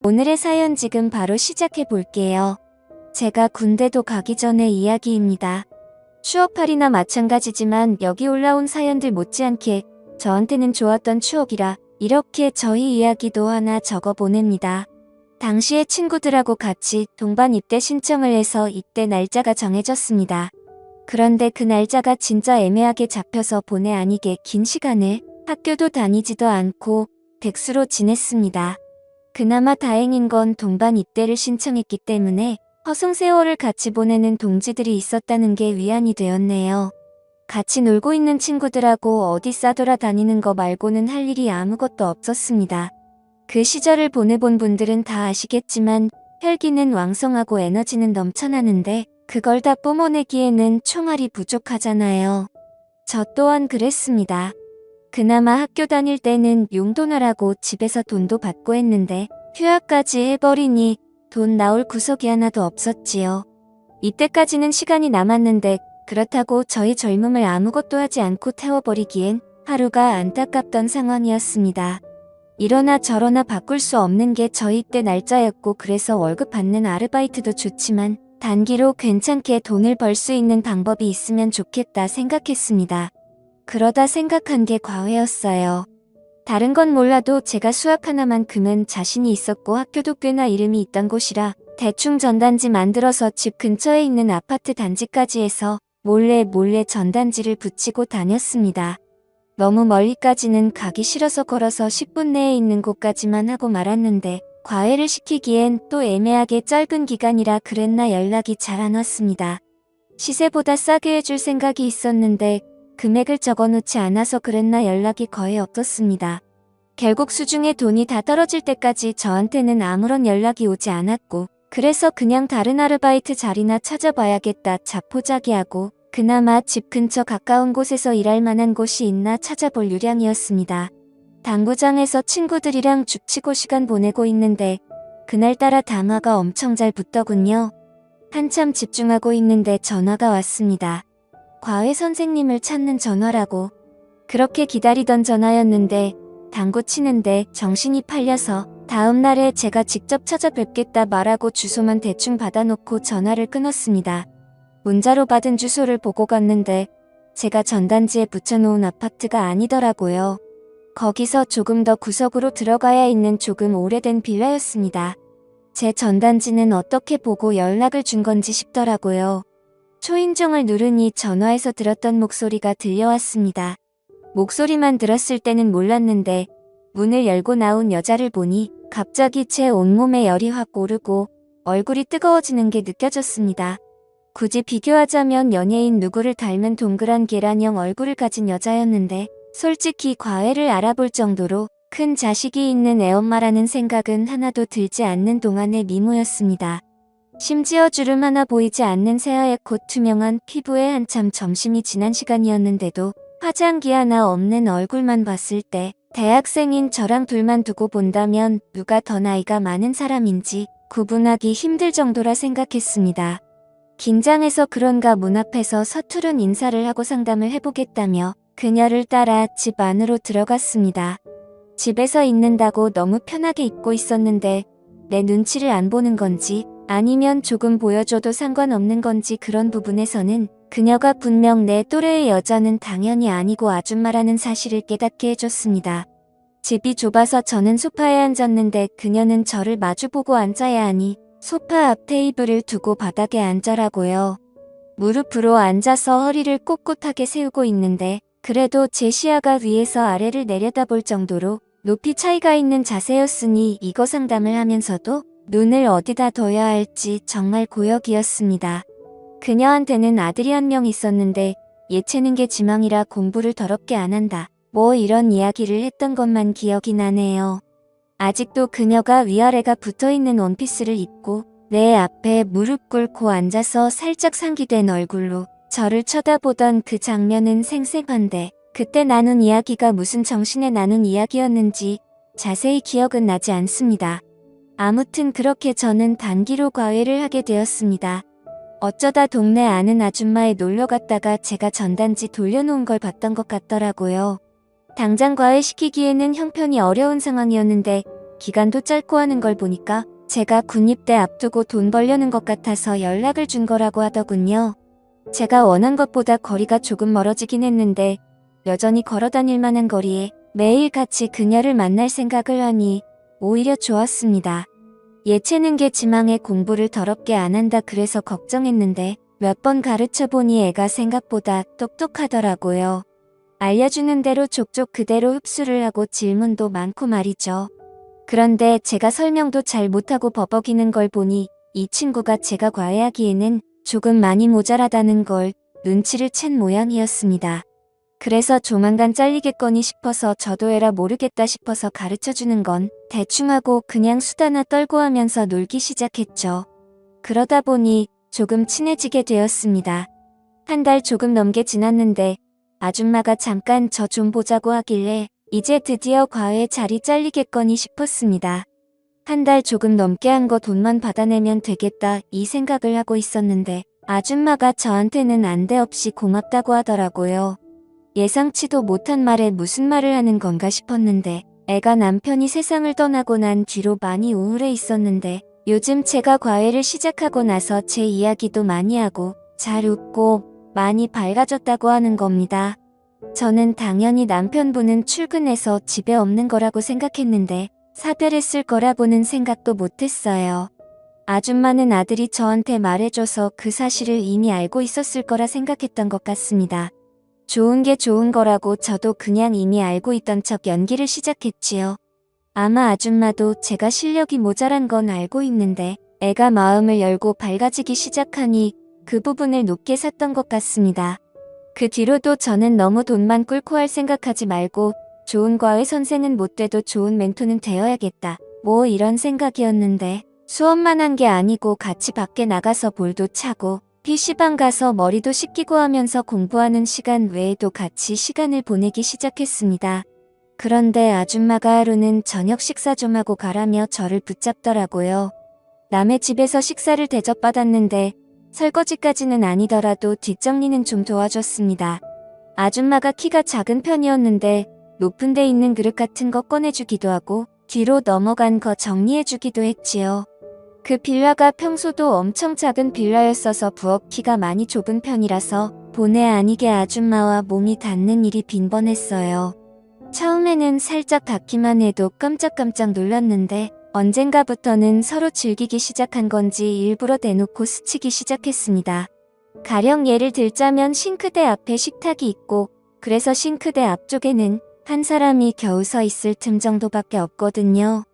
오늘의 사연 지금 바로 시작해 볼게요. 제가 군대도 가기 전의 이야기입니다. 추억팔이나 마찬가지지만 여기 올라온 사연들 못지않게 저한테는 좋았던 추억이라 이렇게 저희 이야기도 하나 적어 보냅니다. 당시에 친구들하고 같이 동반 입대 신청을 해서 입대 날짜가 정해졌습니다. 그런데 그 날짜가 진짜 애매하게 잡혀서 본의 아니게 긴 시간을 학교도 다니지도 않고 백수로 지냈습니다. 그나마 다행인 건 동반 입대를 신청했기 때문에 허송세월을 같이 보내는 동지들이 있었다는 게 위안이 되었네요. 같이 놀고 있는 친구들하고 어디 싸돌아다니는 거 말고는 할 일이 아무것도 없었습니다. 그 시절을 보내본 분들은 다 아시겠지만 혈기는 왕성하고 에너지는 넘쳐나는데 그걸 다 뿜어내기에는 총알이 부족하잖아요. 저 또한 그랬습니다. 그나마 학교 다닐 때는 용돈하라고 집에서 돈도 받고 했는데 휴학까지 해버리니 돈 나올 구석이 하나도 없었지요. 이때까지는 시간이 남았는데 그렇다고 저희 젊음을 아무것도 하지 않고 태워버리기엔 하루가 안타깝던 상황이었습니다. 이러나 저러나 바꿀 수 없는 게 저희 때 날짜였고 그래서 월급 받는 아르바이트도 좋지만 단기로 괜찮게 돈을 벌 수 있는 방법이 있으면 좋겠다 생각했습니다. 그러다 생각한 게 과외였어요. 다른 건 몰라도 제가 수학 하나만큼은 자신이 있었고 학교도 꽤나 이름이 있던 곳이라 대충 전단지 만들어서 집 근처에 있는 아파트 단지까지 해서 몰래 전단지를 붙이고 다녔습니다. 너무 멀리까지는 가기 싫어서 걸어서 10분 내에 있는 곳까지만 하고 말았는데 과외를 시키기엔 또 애매하게 짧은 기간이라 그랬나 연락이 잘 안 왔습니다. 시세보다 싸게 해줄 생각이 있었는데 금액을 적어놓지 않아서 그랬나 연락이 거의 없었습니다. 결국 수중에 돈이 다 떨어질 때까지 저한테는 아무런 연락이 오지 않았고 그래서 그냥 다른 아르바이트 자리나 찾아봐야겠다 자포자기하고 그나마 집 근처 가까운 곳에서 일할 만한 곳이 있나 찾아볼 유량이었습니다. 당구장에서 친구들이랑 죽치고 시간 보내고 있는데 그날따라 담화가 엄청 잘 붙더군요. 한참 집중하고 있는데 전화가 왔습니다. 과외 선생님을 찾는 전화라고. 그렇게 기다리던 전화였는데 당구 치는데 정신이 팔려서 다음 날에 제가 직접 찾아뵙겠다 말하고 주소만 대충 받아놓고 전화를 끊었습니다. 문자로 받은 주소를 보고 갔는데 제가 전단지에 붙여놓은 아파트가 아니더라고요. 거기서 조금 더 구석으로 들어가야 있는 조금 오래된 빌라였습니다. 제 전단지는 어떻게 보고 연락을 준 건지 싶더라고요. 초인종을 누르니 전화에서 들었던 목소리가 들려왔습니다. 목소리만 들었을 때는 몰랐는데 문을 열고 나온 여자를 보니 갑자기 제 온몸에 열이 확 오르고 얼굴이 뜨거워지는 게 느껴졌습니다. 굳이 비교하자면 연예인 누구를 닮은 동그란 계란형 얼굴을 가진 여자였는데 솔직히 과외를 알아볼 정도로 큰 자식이 있는 애엄마라는 생각은 하나도 들지 않는 동안의 미모였습니다. 심지어 주름 하나 보이지 않는 새하얗 곧 투명한 피부에 한참 점심이 지난 시간이었는데도 화장기 하나 없는 얼굴만 봤을 때 대학생인 저랑 둘만 두고 본다면 누가 더 나이가 많은 사람인지 구분하기 힘들 정도라 생각했습니다. 긴장해서 그런가 문 앞에서 서투른 인사를 하고 상담을 해보겠다며 그녀를 따라 집 안으로 들어갔습니다. 집에서 있는다고 너무 편하게 입고 있었는데 내 눈치를 안 보는 건지 아니면 조금 보여줘도 상관없는 건지 그런 부분에서는 그녀가 분명 내 또래의 여자는 당연히 아니고 아줌마라는 사실을 깨닫게 해줬습니다. 집이 좁아서 저는 소파에 앉았는데 그녀는 저를 마주보고 앉아야 하니 소파 앞 테이블을 두고 바닥에 앉으라고요. 무릎으로 앉아서 허리를 꼿꼿하게 세우고 있는데 그래도 제 시야가 위에서 아래를 내려다볼 정도로 높이 차이가 있는 자세였으니 이거 상담을 하면서도 눈을 어디다 둬야 할지 정말 고역이었습니다. 그녀한테는 아들이 한 명 있었는데 예체능 게 지망이라 공부를 더럽게 안 한다. 뭐 이런 이야기를 했던 것만 기억이 나네요. 아직도 그녀가 위아래가 붙어있는 원피스를 입고 내 앞에 무릎 꿇고 앉아서 살짝 상기된 얼굴로 저를 쳐다보던 그 장면은 생생한데 그때 나눈 이야기가 무슨 정신에 나눈 이야기였는지 자세히 기억은 나지 않습니다. 아무튼 그렇게 저는 단기로 과외를 하게 되었습니다. 어쩌다 동네 아는 아줌마에 놀러 갔다가 제가 전단지 돌려놓은 걸 봤던 것 같더라고요. 당장 과외시키기에는 형편이 어려운 상황이었는데 기간도 짧고 하는 걸 보니까 제가 군입대 앞두고 돈 벌려는 것 같아서 연락을 준 거라고 하더군요. 제가 원한 것보다 거리가 조금 멀어지긴 했는데 여전히 걸어 다닐 만한 거리에 매일 같이 그녀를 만날 생각을 하니 오히려 좋았습니다. 예체능계 지망에 공부를 더럽게 안 한다 그래서 걱정했는데 몇 번 가르쳐보니 애가 생각보다 똑똑하더라고요. 알려주는 대로 족족 그대로 흡수를 하고 질문도 많고 말이죠. 그런데 제가 설명도 잘 못하고 버벅이는 걸 보니 이 친구가 제가 과외하기에는 조금 많이 모자라다는 걸 눈치를 챈 모양이었습니다. 그래서 조만간 잘리겠거니 싶어서 저도 에라 모르겠다 싶어서 가르쳐주는 건 대충 하고 그냥 수다나 떨고 하면서 놀기 시작했죠. 그러다 보니 조금 친해지게 되었습니다. 한 달 조금 넘게 지났는데 아줌마가 잠깐 저 좀 보자고 하길래 이제 드디어 과외 자리 잘리겠거니 싶었습니다. 한 달 조금 넘게 한 거 돈만 받아내면 되겠다 이 생각을 하고 있었는데 아줌마가 저한테는 난데없이 고맙다고 하더라고요. 예상치도 못한 말에 무슨 말을 하는 건가 싶었는데 애가 남편이 세상을 떠나고 난 뒤로 많이 우울해 있었는데 요즘 제가 과외를 시작하고 나서 제 이야기도 많이 하고 잘 웃고 많이 밝아졌다고 하는 겁니다. 저는 당연히 남편분은 출근해서 집에 없는 거라고 생각했는데 사별했을 거라고는 생각도 못했어요. 아줌마는 아들이 저한테 말해줘서 그 사실을 이미 알고 있었을 거라 생각했던 것 같습니다. 좋은 게 좋은 거라고 저도 그냥 이미 알고 있던 척 연기를 시작했지요. 아마 아줌마도 제가 실력이 모자란 건 알고 있는데 애가 마음을 열고 밝아지기 시작하니 그 부분을 높게 샀던 것 같습니다. 그 뒤로도 저는 너무 돈만 꿀고 할 생각하지 말고 좋은 과외 선생은 못 돼도 좋은 멘토는 되어야겠다. 뭐 이런 생각이었는데 수업만 한 게 아니고 같이 밖에 나가서 볼도 차고 PC방 가서 머리도 씻기고 하면서 공부하는 시간 외에도 같이 시간을 보내기 시작했습니다. 그런데 아줌마가 하루는 저녁 식사 좀 하고 가라며 저를 붙잡더라고요. 남의 집에서 식사를 대접받았는데 설거지까지는 아니더라도 뒷정리는 좀 도와줬습니다. 아줌마가 키가 작은 편이었는데 높은 데 있는 그릇 같은 거 꺼내주기도 하고 뒤로 넘어간 거 정리해주기도 했지요. 그 빌라가 평소도 엄청 작은 빌라였어서 부엌 키가 많이 좁은 편이라서 본의 아니게 아줌마와 몸이 닿는 일이 빈번했어요. 처음에는 살짝 닿기만 해도 깜짝깜짝 놀랐는데 언젠가부터는 서로 즐기기 시작한 건지 일부러 대놓고 스치기 시작했습니다. 가령 예를 들자면 싱크대 앞에 식탁이 있고 그래서 싱크대 앞쪽에는 한 사람이 겨우 서 있을 틈 정도밖에 없거든요.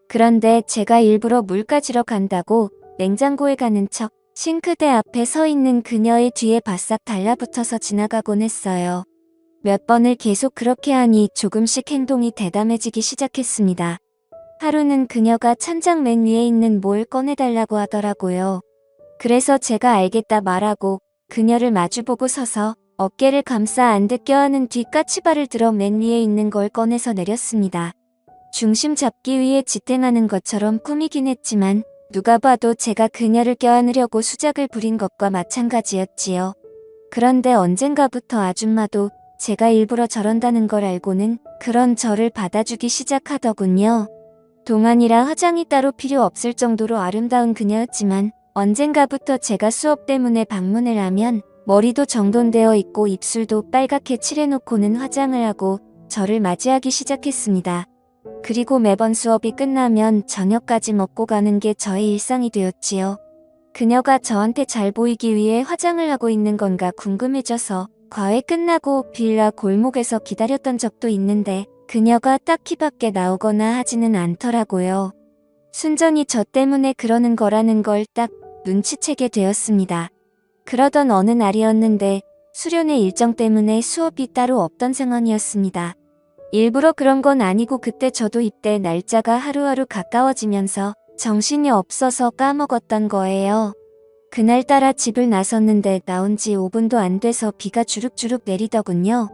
그런데 제가 일부러 물 가지러 간다고 냉장고에 가는 척 싱크대 앞에 서 있는 그녀의 뒤에 바싹 달라붙어서 지나가곤 했어요. 몇 번을 계속 그렇게 하니 조금씩 행동이 대담해지기 시작했습니다. 하루는 그녀가 천장 맨 위에 있는 뭘 꺼내달라고 하더라고요. 그래서 제가 알겠다 말하고 그녀를 마주보고 서서 어깨를 감싸 안듯 껴안은 뒤 까치발을 들어 맨 위에 있는 걸 꺼내서 내렸습니다. 중심 잡기 위해 지탱하는 것처럼 꾸미긴 했지만 누가 봐도 제가 그녀를 껴안으려고 수작을 부린 것과 마찬가지였지요. 그런데 언젠가부터 아줌마도 제가 일부러 저런다는 걸 알고는 그런 저를 받아주기 시작하더군요. 동안이라 화장이 따로 필요 없을 정도로 아름다운 그녀였지만 언젠가부터 제가 수업 때문에 방문을 하면 머리도 정돈되어 있고 입술도 빨갛게 칠해놓고는 화장을 하고 저를 맞이하기 시작했습니다. 그리고 매번 수업이 끝나면 저녁까지 먹고 가는 게 저의 일상이 되었지요. 그녀가 저한테 잘 보이기 위해 화장을 하고 있는 건가 궁금해져서 과외 끝나고 빌라 골목에서 기다렸던 적도 있는데 그녀가 딱히 밖에 나오거나 하지는 않더라고요. 순전히 저 때문에 그러는 거라는 걸 딱 눈치채게 되었습니다. 그러던 어느 날이었는데 수련회 일정 때문에 수업이 따로 없던 상황이었습니다. 일부러 그런 건 아니고 그때 저도 입대 날짜가 하루하루 가까워지면서 정신이 없어서 까먹었던 거예요. 그날따라 집을 나섰는데 나온 지 5분도 안 돼서 비가 주룩주룩 내리더군요.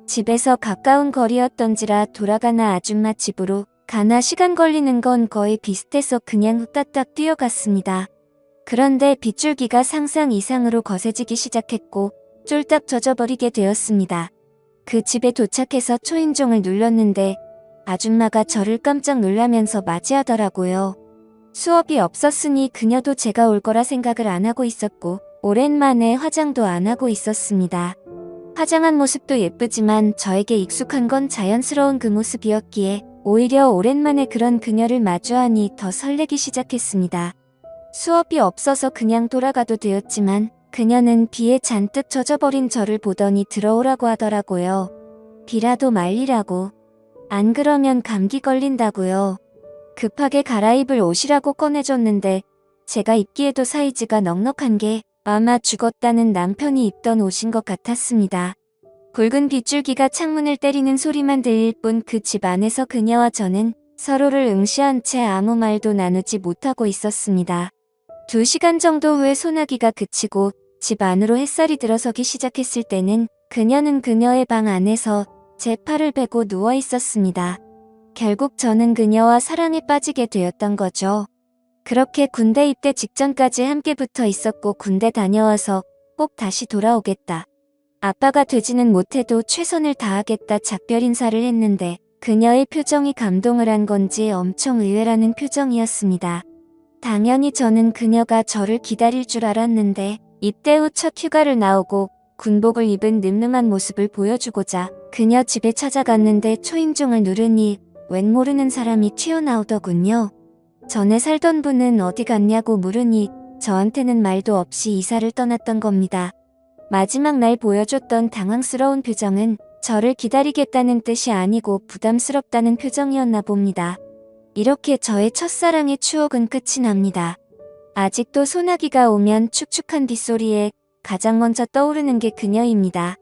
집에서 가까운 거리였던지라 돌아가나 아줌마 집으로 가나 시간 걸리는 건 거의 비슷해서 그냥 후딱딱 뛰어갔습니다. 그런데 빗줄기가 상상 이상으로 거세지기 시작했고 쫄딱 젖어버리게 되었습니다. 그 집에 도착해서 초인종을 눌렀는데 아줌마가 저를 깜짝 놀라면서 맞이하더라고요. 수업이 없었으니 그녀도 제가 올 거라 생각을 안 하고 있었고 오랜만에 화장도 안 하고 있었습니다. 화장한 모습도 예쁘지만 저에게 익숙한 건 자연스러운 그 모습이었기에 오히려 오랜만에 그런 그녀를 마주하니 더 설레기 시작했습니다. 수업이 없어서 그냥 돌아가도 되었지만 그녀는 비에 잔뜩 젖어버린 저를 보더니 들어오라고 하더라고요. 비라도 말리라고. 안 그러면 감기 걸린다고요. 급하게 갈아입을 옷이라고 꺼내줬는데 제가 입기에도 사이즈가 넉넉한 게 아마 죽었다는 남편이 입던 옷인 것 같았습니다. 굵은 빗줄기가 창문을 때리는 소리만 들릴 뿐 그 집 안에서 그녀와 저는 서로를 응시한 채 아무 말도 나누지 못하고 있었습니다. 2시간 정도 후에 소나기가 그치고 집 안으로 햇살이 들어서기 시작했을 때는 그녀는 그녀의 방 안에서 제 팔을 베고 누워 있었습니다. 결국 저는 그녀와 사랑에 빠지게 되었던 거죠. 그렇게 군대 입대 직전까지 함께 붙어 있었고 군대 다녀와서 꼭 다시 돌아오겠다. 아빠가 되지는 못해도 최선을 다하겠다 작별 인사를 했는데 그녀의 표정이 감동을 한 건지 엄청 의외라는 표정이었습니다. 당연히 저는 그녀가 저를 기다릴 줄 알았는데 입대 후 첫 휴가를 나오고 군복을 입은 늠름한 모습을 보여주고자 그녀 집에 찾아갔는데 초인종을 누르니 웬 모르는 사람이 튀어나오더군요. 전에 살던 분은 어디 갔냐고 물으니 저한테는 말도 없이 이사를 떠났던 겁니다. 마지막 날 보여줬던 당황스러운 표정은 저를 기다리겠다는 뜻이 아니고 부담스럽다는 표정이었나 봅니다. 이렇게 저의 첫사랑의 추억은 끝이 납니다. 아직도 소나기가 오면 축축한 빗소리에 가장 먼저 떠오르는 게 그녀입니다.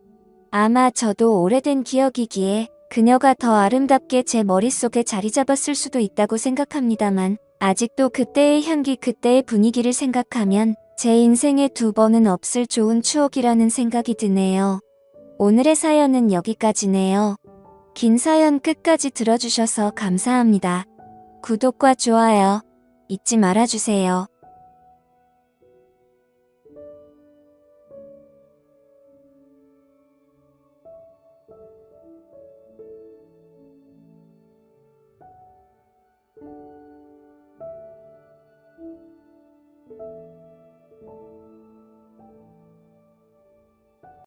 아마 저도 오래된 기억이기에 그녀가 더 아름답게 제 머릿속에 자리 잡았을 수도 있다고 생각합니다만 아직도 그때의 향기 그때의 분위기를 생각하면 제 인생에 2번은 없을 좋은 추억이라는 생각이 드네요. 오늘의 사연은 여기까지네요. 긴 사연 끝까지 들어주셔서 감사합니다. 구독과 좋아요 잊지 말아주세요.